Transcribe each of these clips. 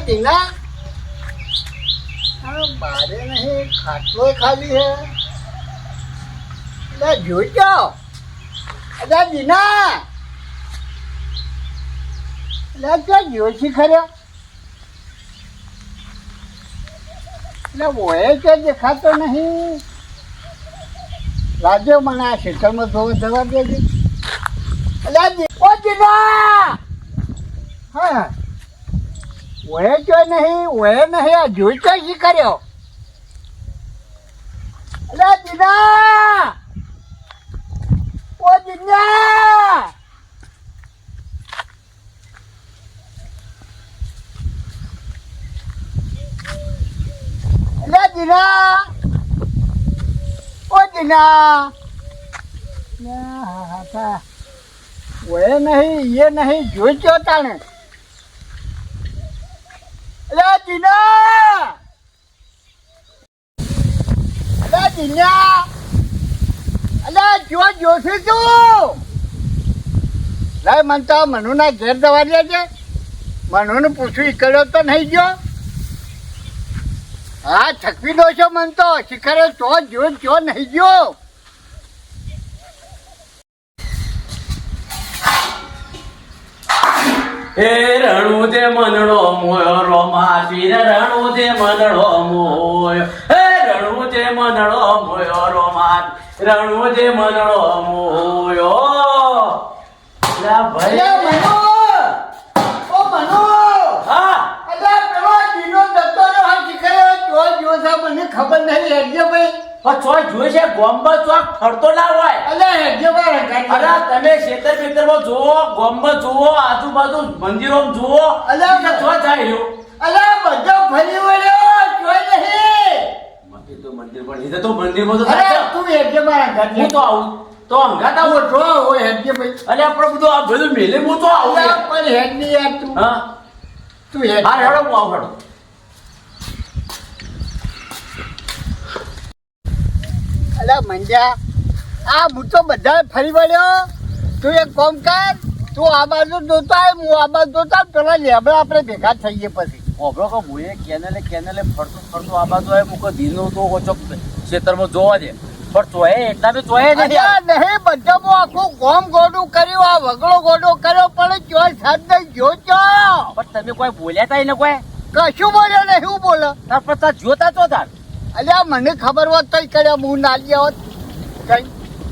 દીના બારે નહીં ખાટલો ખાલી હે એટલે જોઈજો અરે દીના એટલે ક્યાં જોઈશી ખર્યો એટલે ઓએ કે દેખાતો નહીં રાજ્યો મને આ ક્ષેત્રમાં જોવા જવા દેજે એટલે ઓ દીના હા ઓએ જો નહીં આ જોઈ તો શી કર્યો અરે દીના ઓ દીના અરે દીના ઓ દીના હા ઓએ નહીં એ નહીં જોઈ તો તાણે અરે દીના અરે દીના અરે જોશે તું લાય મન તો મનુના ઘેર દવા દે છે મનુને પૂછ્યું ઈકડ્યો તો નહીં ગયો હા થકવી દો છો મન તો શિખરે ચો નહીં ગયો એ રણુ જે મનડો મોયો રોમાસી રણુ જે મનડો મોયો હે રણુ જે મનડો મોયો રોમાસ રણુ જે મનડો મોયો લા ભાઈ મનો ઓ મનો હા અરે પેલો દીનો જતો રહ્યો હા શિખરે ચો છે મને ખબર નહીં હેડજો ભાઈ ચોય જોઈ છે ગોમ્બા ચોક ફરતો ના હોય અલે હેડજો ભાઈ અરે તમે ખેતરમાં જુઓ ગોમ્બા જુઓ આજુબાજુ મંદિરોમાં જુઓ અલે ચો જાય રહ્યો અલે બધો ફરી વળ્યો જોઈ નહીં મંદિર પણ એ તો મંદિરમાં તો અરે થાય છે. તું હેડજો મારા ઘર હું તો આવું તો અંગાત આવું જો હોય હેડજો ભાઈ અલે આપણે બધું આ બધું મેલે હું તો આવું અરે પણ હેડ નહીં યાર તું હા તું હેડ હા હેડો હું આવું હેડો અલે મંજા આ હું તો બધા ફરી વળ્યો તું એક કામ કર તું આ બાજુ જોતા આય હું આ બાજુ જોતા આય, પેલા લેબડા આપણે ભેગા થઈએ પછી ઓબળો કે મુએ કેનેલે ફરતો આ બાજુ આવે મુકો દીનો તો ઓછો ખેતરમાં જોવા દે પણ તોય એટલા બી તોય નથી અરે નહીં બધામાં આખું ગોમ ગોડું કર્યું આ વગડો ગોડો કર્યો પણ ચોય સાથ નહીં જોજો પણ તમે કોઈ બોલ્યા તા ને કોઈ કશું બોલ્યો નહીં હું બોલો તાર પર તાર જોતા તો તાર અલ્યા મને ખબર હોત તો કર્યા હું ના લ્યા હોત કઈ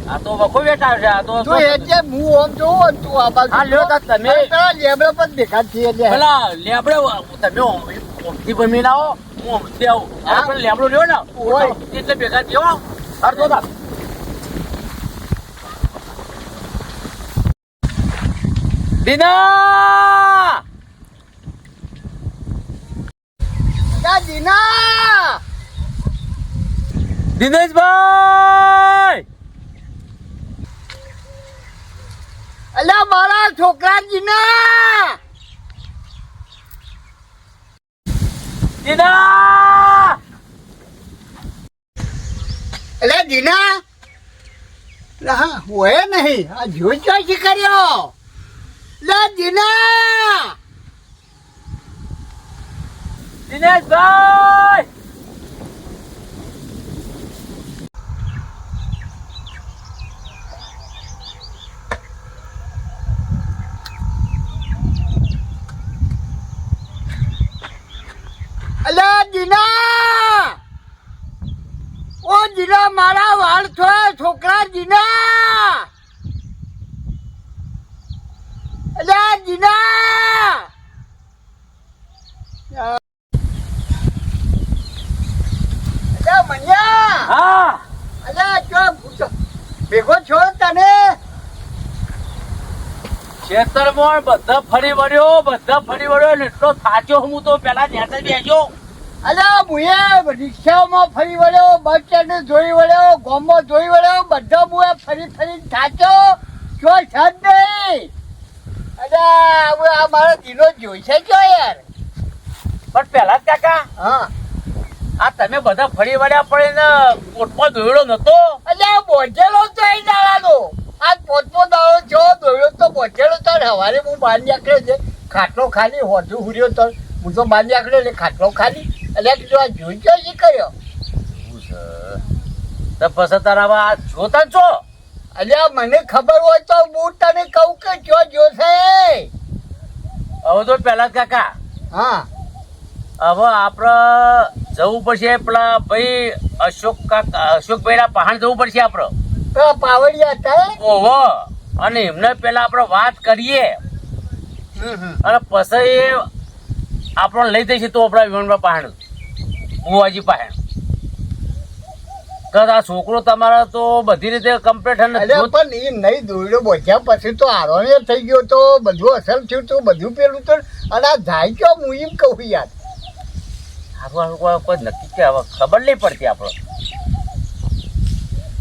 આ તો વખો બેઠા છે આ તો તું એટલે હું ઓમ જોઉં તું આ બાજુ હા, લ્યો તાર તમે. અરે પેલા લેબડા પર દેખાતી એટલે પેલા લેબડે તમે ઓમથી બમી લાવો હું ઓમથી આવું હા? આપણે લેબડો લ્યો ને ઓય. એટલે ભેગા થયો હાર તો તાર દીના દીના દિનેશભાઈ અલ્યા મારા છોકરા દીના દીના અલ્યા દીના હા હોય નહીં આ જોઈ ચોઈ કર્યો લે દીના દિનેશભાઈ અલ્યા દીના ઓ દીના મારા વાળ છોય છોકરા દીના અલ્યા દીના અલ્યા મન્યા હા અલ્યા ચો ભૂતો ભેગો છો તને ખેતરમાં બધા ફરી વળ્યો ને એટલો થાચ્યો હું તો પેલા નેતા બેસજો અલ્યા મુએ રિક્ષામાં ફરી વળ્યો બસ સ્ટેન્ડ જોઈ વળ્યો ગામમાં જોઈ વળ્યો બધા મુએ ફરી થાચ્યો જો છત નહીં અલ્યા હવે આ મારો દીનો જોઈશે કયો યાર પણ પેલા જ કાકા હા આ તમે બધા ફરી વળ્યા પડે કોટમાં દોયડો નતો અલ્યા બોધેલો તો એ દાડાનો આ પોતનો દાડો જો દોડ્યો તો બોધેલો તો હવારે હું બહાર નીકળ્યો છે ખાટલો ખાલી હોજુ હુર્યો તો હું તો બાંધી આખડ્યો એટલે ખાટલો ખાલી એટલે કીધું આ જોઈ ગયો શી કર્યો તો પછી તારા આ જોતા છો અલ્યા મને ખબર હોય તો હું તને કહું કે જો જોશે. હવે તો પેલા કાકા હા હવે આપણે જવું પડશે પેલા ભાઈ અશોકભાઈ ના પહાણ જવું પડશે આપણે. પેલા પાવડિયા હતા ઓહો અને એમને પેલા આપણે વાત કરીએ અને પછી આપણને લઈ જઈશું તો આપણા વિમાનમાં પહાણ બુવાજી પહાણ. આ છોકરો તમારા તો બધી રીતે કમ્પ્લીટ પણ એ નહીં દોડ્યો બોધ્યા પછી તો આરોને થઈ ગયો તો બધું અસર થયું તો બધું પેલું તો અને આ જાય ક્યો હું એમ કહું યાર. કોઈ નક્કી કે હવે ખબર નહીં પડતી આપણે.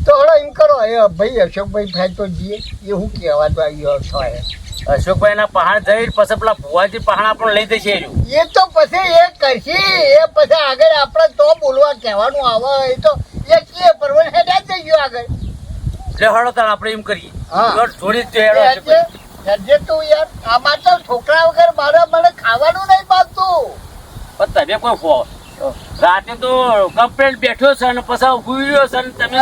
તો હળો એમ કરો એ ભાઈ અશોકભાઈ થાય તો જઈએ એ હું કહેવા તો આવ્યો થાય અશોકભાઈ ના પહાણ જઈ પછી પેલા ભુવાજી પહાણ આપણને લઈ જશે એ તો પછી એ કરશે એ પછી આગળ આપણે તો બોલવા કહેવાનું આવે એ તો એ કીએ પરવન હેડા થઈ ગયો આગળ. એટલે હળો તાર આપણે એમ કરીએ જોડી તું યાર આમાં તો છોકરા વગર મારે મને ખાવાનું નહીં પાકતું. પણ તમે કોઈ રાતે તો કમ્પ્લેટ બેઠો છે ને પછી ગુર્યો છે ને તમે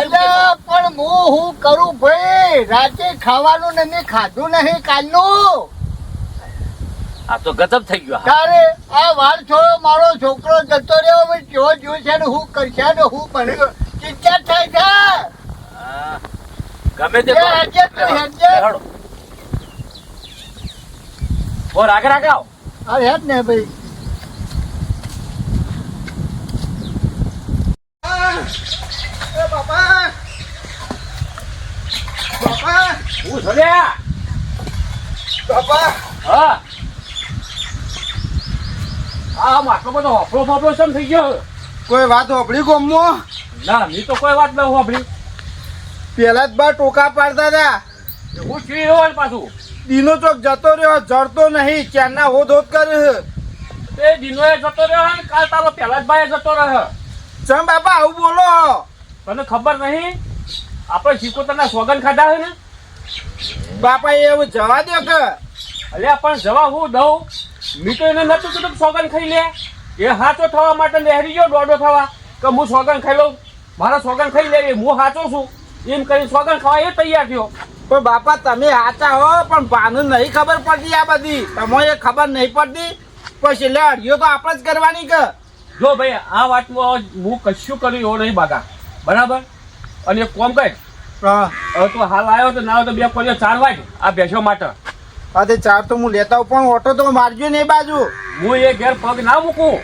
પણ હું કરું ભાઈ રાતે ખાવાનું નથી ખાધું નહીં કાલનું. આ તો ગજબ થઈ ગયો. તારે આ વાર છોડો મારો છોકરો જતો રહ્યો હવે જો જોશે ને હું કરશે ને હું ભણ્યો ચિંતા થાય છે. ગમે તે હડો ઓર આગળ આગળ આવો. હા હેડ ને ભાઈ બાપા બાપા હું છોડ્યા બાપા હા આ માટલો બધો હોફળો ફોફળો કેમ થઈ ગયો? કોઈ વાત હોભળી ગોમમાં? ના મી તો કોઈ વાત ન હોભળી. પેલા જ બા ટોકા પાડતા હતા હું ચી રહ્યો પાછું દીનો ચોક જતો રહ્યો જડતો નહીં ચારના હોદ હોદ કર્યો. તે દિનોએ જતો રહ્યો ને કાલ તારો પેલા જ ભાઈ જતો રહ્યો. ચમ બાપા આવું બોલો? તને ખબર નહીં આપણે શિકોતરના સોગન ખાધા છે ને બાપા એવું જવા દો કે અલ્યા પણ જવા હું દઉં મી તો એને નતું કીધું સોગન ખાઈ લે. એ હાચો થવા માટે લહેરી ગયો દોડો થવા કે હું સોગન ખાઈ લઉં મારા સોગન ખાઈ લે હું હાચો છું એમ કરી સોગન ખાવા એ તૈયાર થયો. પણ બાપા તમે હાચા હો પણ ભાનું નહીં ખબર પડતી આ બધી તમને ખબર નહીં પડતી પછી લે અડિયો તો આપણે જ કરવાની કે. જો ભાઈ આ વાતમાં હું કશું કર્યું એવો નહીં બાગા બરાબર. અને એક કોમ કર હવે તું હાલ આવ્યો તો ના તો બે કોલ્યો 4 વાગે આ બેસો માટે. હા તે 4 તો હું લેતા પણ ઓટો તો મારજો નહીં બાજુ હું એ ઘેર પગ ના મૂકું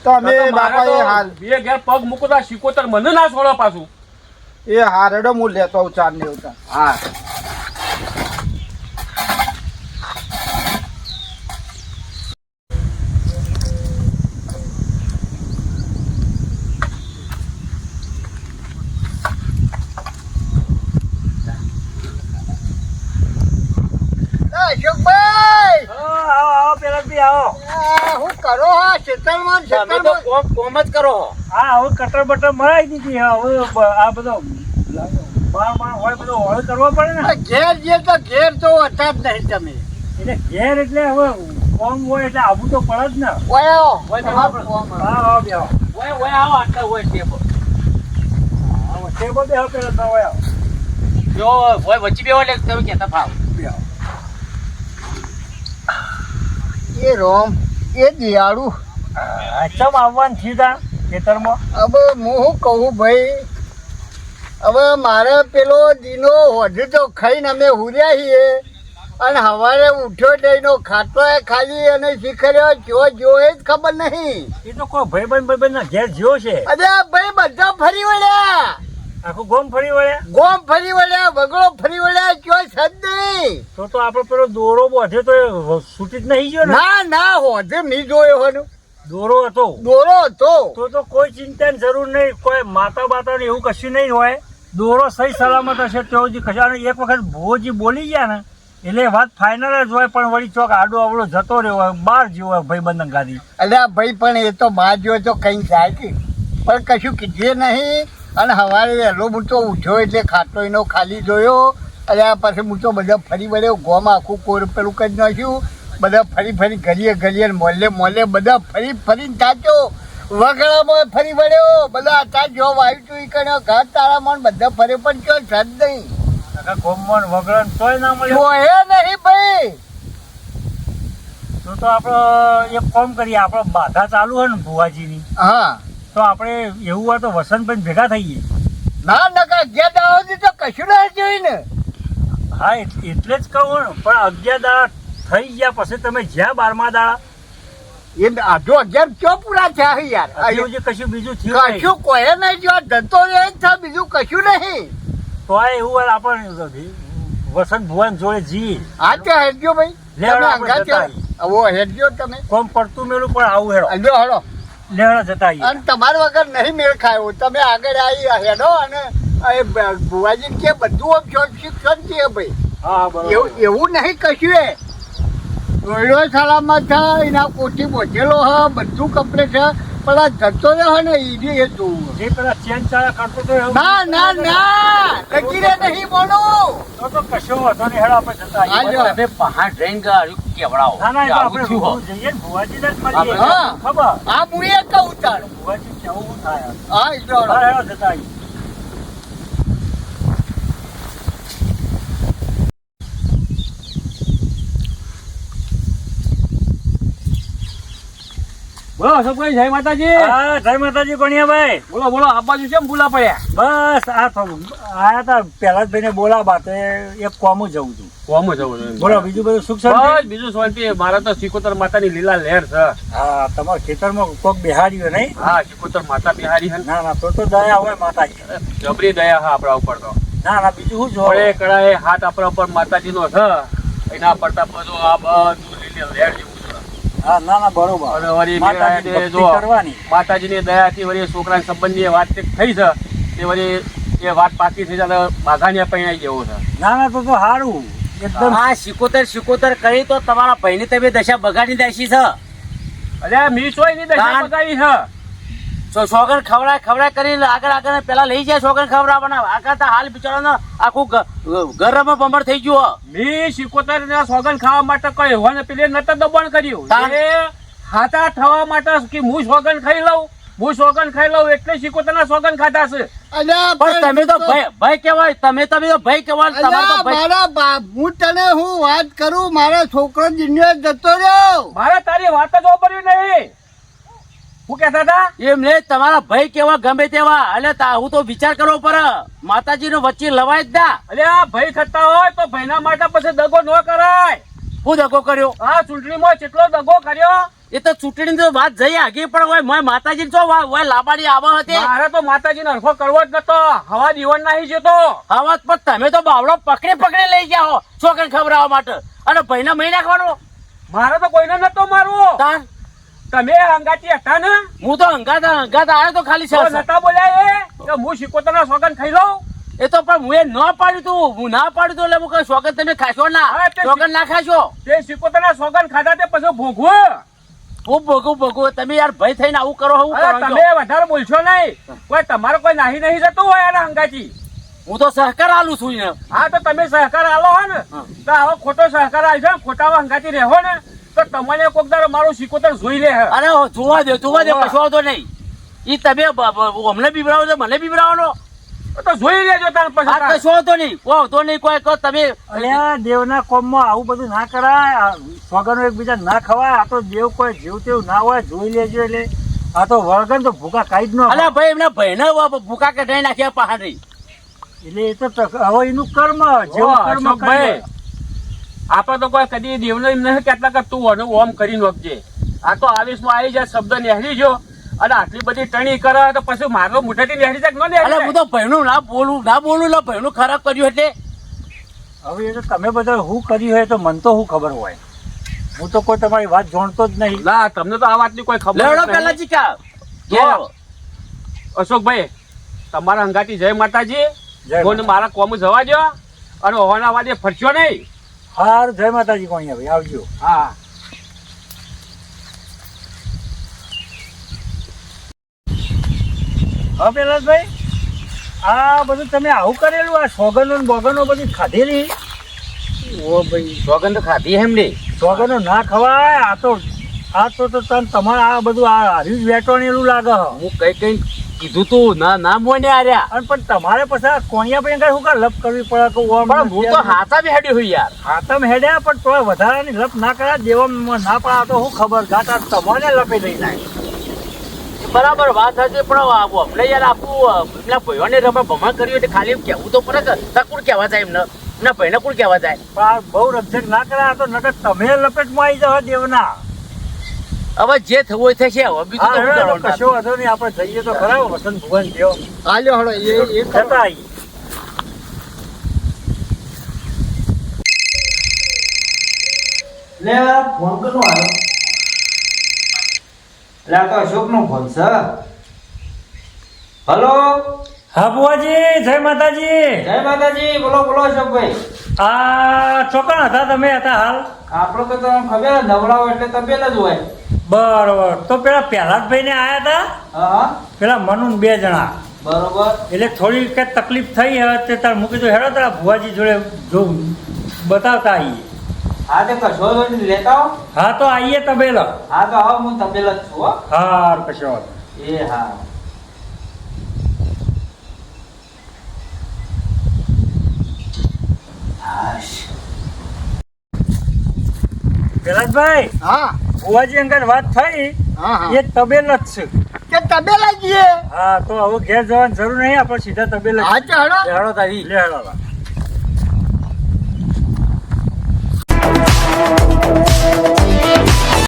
તો અમે બાપા એ હાલ બે ઘેર પગ મૂકું તો શિકોતર મને ના છોડો પાછું. એ હારડો હું લેતો આવું 4 ને એવું. હા અશોકભાઈ આવો પેલા બી આવો. હું કરો હા ખેતરમાં તમે તો કોમ જ કરો. હા હવે કટર બટર મરાઈ દીધી હવે આ બધો હોય બધો હોળ કરવો પડે ને ઘેર જે તો ઘેર તો હતા જ નહીં તમે એટલે ઘેર એટલે હવે કોમ હોય એટલે આવવું તો પડે જ ને. ઓયો હા હા બે આવો ઓય આવો આટલા હોય ટેબલ ટેબલ બે હવે પેલા તો હોય જો ઓય વચ્ચે બે એટલે તમે કહેતા ફાવ. એ રોમ એ દિયાળું ચમ આવવાનું સીધા ખેતરમાં હવે હું કહું ભાઈ હવે મારે પેલો દીનો હોઢી તો ખાઈને અમે હુર્યા છીએ અને સવારે ઉઠ્યો દઈનો ખાટલો એ ખાલી અને શીખર્યો જો એ જ ખબર નહીં. એ તો કોઈ ભાઈબંધ ના ઘેર જ્યો છે. અરે ભાઈ બધા ફરી વળ્યા આખું ગોમ ફરી વળ્યા ગોમ ફરી વળ્યા વગડો ફરી વળ્યા ક્યોય સદ નહીં. તો આપડે પેલો દોરો બોધ્યો તો છૂટી જ નહીં ગયો ને. ના હોઢે નહીં જોયો હોનું દોરો હતો દોરો હતો તો કોઈ ચિંતાની જરૂર નહીં કોઈ માતા બાતા એવું કશું નહીં હોય. દોરો સહી સલામત હશે તો એક વખત ભોજી બોલી ગયા ને એટલે વાત ફાઇનલ જ હોય પણ વળી ચોક આડો અવળો જતો રહ્યો હોય બહાર જેવો હોય ભાઈબંધ ગાડી. અલ્યા ભાઈ પણ એ તો બહાર જો તો કઈ જાય કે પણ કશું કીધે નહીં. અને સવારે વહેલો હું તો ઉઠ્યો એટલે ખાટલો એનો ખાલી જોયો. અલ્યા પછી હું તો બધા ફરી વળ્યો ગોમ આખું કોર પેલું કરી નાખ્યું બધા ફરી ફરી ઘડીએ ઘડીએ મોલે મોલે બધા ફરી ફરીને થાચો. વગડામાં ફરી વળ્યો, બધા હતા જો વાયુ તું કર્યો ઘર તારામાં બધા ફરે પણ કયો સદ નહીં. ગોમન વગરણ તોય ના મળ્યો. જોયે નહીં ભાઈ. તો આપણે એક કામ કરીએ, આપણે બાધા ચાલુ હોય ને ભુવાજીની, હા તો આપણે એવું હોય તો વસંતભાઈ ભેગા થઈએ. ના નકા 11 દાડા સુધી તો કશું ના જોઈ ને. હા એટલે જ કહું ને, પણ 11 દાડા થઈ ગયા પછી તમે જ્યાં 12મા દાડા એ આધો 11 ક્યો પૂરા થયા છે યાર. હજુ જે કશું બીજું થયું નહીં. કશું કોઈ નહીં જો ધંધો રહે જ છે, બીજું કશું નહીં. તો આ એવું હોય આપણે વસંત ભુવન જોડે જઈએ. હા તો હેડજો ભાઈ. લેવડો તમે આપણે અંગાત જતા આવો હેડજો તમે. કોમ પડતું મેલું પણ આવું હેડો. Hello hello. લેવડો જતા આવીએ. અને તમારા વગર નહીં મેળ ખાયો. તમે આગળ આવી હેડો અને એ ભુવાજી કે બધું આમ શિક્ષણ છે ભાઈ. હા બરોબર. એવું નહીં કશું એ. રોયડો સલામત છે, એના કોઠી પહોંચેલો હ, બધું કમ્પ્લીટ છે, પણ આ જતો રહ્યો ને એને એ જોવું. જે પેલા ચેન ચાળા કાઢતો તો એવું. ના ના ના લગીરે નહીં બોલું. તો કશો વાંધો નહીં, હેડો આપણે જતા આવીએ. હાલો. તમે પહાડ રહીને ગાળ્યું કેવડાવો. ના ના એ તો આવું આપણે થયું હો. જઈએ ને ભુવાજીને જ મળીએ. હા. ખબર આ હું એ કહું તાર. ભુવાજી કેવું થાય. હા એ જો. હા હેડો જતા આવીએ. બોલો અશોકભાઈ, જય માતાજી. હા જય માતાજી કોણિયાભાઈ. બોલો બોલો, આ બાજુ કેમ ભૂલા પડ્યા? બસ આ આયા તા પહેલાજભાઈને બોલાવા તે એક કોમું જવું છું. કોમ જવું છે. બોલો બીજું બધું સુખ બસ શાંતિ? બીજું શાંતિ. મારા તો સિકોતર માતાની લીલા લહેર છે. હા તમારા ખેતરમાં કોક બિહાર્યું નહીં? હા, સિકોતર માતા બિહારી છે. ના ના તો દયા હોય માતાજી. જબરી દયા હા આપણા ઉપર તો. ના ના બીજું શું પડે જોડે? કડાએ હાથ આપણા ઉપર માતાજીનો છે. એના પડતા બધું આ બધું લીલી લહેર જેવું છે. હા ના ના બરોબર. અને વળી માતાજીની મેં ભક્તિ જો કરવાની. માતાજીની દયાથી વળી છોકરા સંબંધની વાત થઈ છે, તે વળી એ વાત પાકી થઈ જાય બાઘાને પૈણાઈ જેવો છે. ના ના તો સારું એકદમ. આ શિકોતર કરી તો તમારા ભાઈની તમે દશા બગાડી દેશી છે. અલ્યા મીસોય ની દશા દાન. બગાડી છે. સોગન ખવડાય કરીને આગળ પેલા લઈ જાય સોગન ખવડાવવાના. આગળ તો હાલ બિચારાનો આખું ગરમ બંબર થઈ ગયું. મી સિકોતર ના સોગન ખાવા માટે કોઈ હોને પેલે નત દબાણ કર્યું. તાન. એ હાથા થવા માટે કે હું સોગન ખાઈ લઉં એટલે સિકોતર ના સોગન ખાધા છે. અલ્યા પણ તમે તો ભાઈ કહેવાય. તમે તો ભાઈ કહેવાય. તમારે અલ્યા તો ભાઈ. મારા હું તને હું વાત કરું, મારા છોકરો દિને જતો રહ્યો. મારે તારી વાત જ ઓપર્યું નહીં. હું કહેતા હતા એમ નહીં, તમારા ભાઈ કેવા ગમે તેવા. એટલે હું તો વિચાર કરવો પડે. માતાજી નો વચ્ચે લવાય જ ના. અલ્યા ભાઈ થતા હોય તો ભાઈના માટે પછી દગો ન કરાય. હું દગો કર્યો? આ ચૂંટણીમાં કેટલો દગો કર્યો. એ તો ચૂંટણી તો વાત જઈ આગી પણ હોય માતાજી તો લાબાડી આવા હતી. મારે તો માતાજીનો હરખો કરવો જ નતો. હવા દીવન નહીં જતો. આવાજ પણ તમે તો બાવડો પકડી લઈ જાઓ છોકરા ખવડાવવા માટે, અને ભાઈને મહી નાખવાનો. મારે તો કોઈને નતો મારવો. તાર તમે હંગાતી હતા ને હું તો હંગાત આવ્યો તો ખાલી તો નતા બોલ્યા એ કે હું સિકોતરના સોગન ખાઈ લઉં. એ તો પણ હું એ ન પાડ્યું તું. હું ના પાડ્યું તું એટલે હું કહું સોગન તમે ખાશો ના. હા, તે સોગન ના ખાશો. તે સિકોતરના સોગન ખાધા તે પછી ભોગવું. હું ભોગવું તમે યાર ભાઈ થઈને આવું કરો. હું અરે કરો તમે વધારે બોલશો નહીં. કોઈ તમારે કોઈ નાહી નહીં જતું હોય એના હંગાતી. હું તો સહકાર આલું છું ને. હા તો તમે સહકાર આલો હો ને તો આવો ખોટો સહકાર આવશે ને ખોટા હંગાતી રહેવો ને તો તમને કોક દાડો મારું સિકોતર જોઈ લે. અરે જોવા દે કશો વાંધો નહીં. ઈ તમે અમને બીવડાવો છો મને બીવડાવવાનો. તો જોઈ લેજો તાર આ પછી. કશો વાંધો નહીં કોઈ કહો તમે. અલ્યા દેવના કોમમાં આવું બધું ના કરાય. સોગનો એકબીજા ના ખવાય. આ તો દેવ કોઈ જીવ તેવું ના હોય. જોઈ લેજો. એટલે આ તો વળગન તો ભૂકા કાઢી જ ન અલ્યા ભાઈ એમના ભાઈને ભૂકા કઢાઈ નાખ્યા પહાડી. એટલે એ તો હવે એનું કર્મ જેવું કર્મ અશોકભાઈ, કરે. આપણે તો કોઈ કદી દેવને એમ નહીં કહેતા કે તું ઓમ કરી નાખજે. આ તો આવેશમાં આવી જાય શબ્દ નેહરી જો અને આટલી બધી ટણી કરે તો પછી મારો મુઠેથી નેહરી જાય કે ન નેહરી અલ્યા હું જાય? તો ભાઈનું ના બોલું એટલે ભાઈનું ખરાબ કર્યું એટલે. હવે એ તો તમે બધા શું કર્યું હોય તો મને તો શું ખબર હોય. હું તો કોઈ તમારી વાત જાણતો જ નહીં. ના તમને તો આ વાતની કોઈ ખબર લેવડો જ નહીં. પેલા જીકા. જો, અશોકભાઈ તમારા હંગાતી જય માતાજી. જય મને મારા કોમ જવા દો અને હોવાના વાદે ફરશો નહીં. હાર જય માતાજી કોણિયા ભાઈ આવજો. હા હા પેલાભાઈ આ બધું તમે આવું કરેલું. આ સોગનો ને બોગનો બધી ખાધેલી. ઓ ભાઈ સોગંદ ખાધી એમ ને. સોગનો ના ખવાય. આ તો તમારે આ બધું આ હર્યું જ વેટવાનેલું લાગે હ. હું કઈ કીધું તું ના મોને આર્યા. અને પણ તમારે પછી આ કોણિયા ભાઈ શું કાં લપ કરવી પડે કે ઓમ પણ હું તો હાથા બી હેડ્યો છું યાર. હાથમ હેડ્યા પણ તોય વધારાની લપ ના કરા દેવામાં ના પડે તો શું ખબર ગાતા તમને લપે લઈ જાય. બરાબર વાત હતી પણ અમને યાર આપું એમના ભાઈઓને રમા ભમા કર્યું એટલે ખાલી એમ કહેવું તો પડે કે કુડ કહેવા જાય એમને એમના ભાઈને કુડ કહેવા જાય. પણ આ બહુ રક્ષક ના કરા તો નકર તમે લપેટમાં આવી જાવ દેવના. હવે જે થવું હોય થશે. હવે બીજું તો શું હા કરવાનું? કશો વાંધો નહીં આપણે જઈએ તો ખરા વસંત ભુવન જેવો હાલ્યો હળો એ જતા આવીએ. લે ફોન કરનો આવ્યો. એટલે આ તો અશોકનો ફોન છે. હલો, હા બુવાજી, જય માતાજી. જય માતાજી. બોલો બોલો અશોકભાઈ. આ ચોકણ હતા તમે હતા હાલ? આપણો તો તમને ખબર નવડાવો એટલે તબેલા જ હોય. બરોબર. તો પેલા પ્રહલાદભાઈ ને આયા હતા, હા હા, પેલા મનુ ને 2 જણા. બરોબર. એટલે થોડી કઈ તકલીફ થઈ હવે તે તાર મૂકી તો હેડો તારા ભુવાજી જોડે જો બતાવતા આવીએ. હા તે કશો નહીં લેતા આવો. હા તો આવીએ તબેલા. હા તો આવો, હું તબેલા જ છું હો. હા કશો વાંધો. એ હા. પ્રહલાદભાઈ, હા ભુવાજી અંગર વાત થઈ હા હા એ તબેલા જ છે. કે તબેલા જઈએ. હા તો હવે ઘેર જવાની જરૂર નહીં, આપણે સીધા તબેલા હા ચાલો. હેડો તારી. લે હેડો.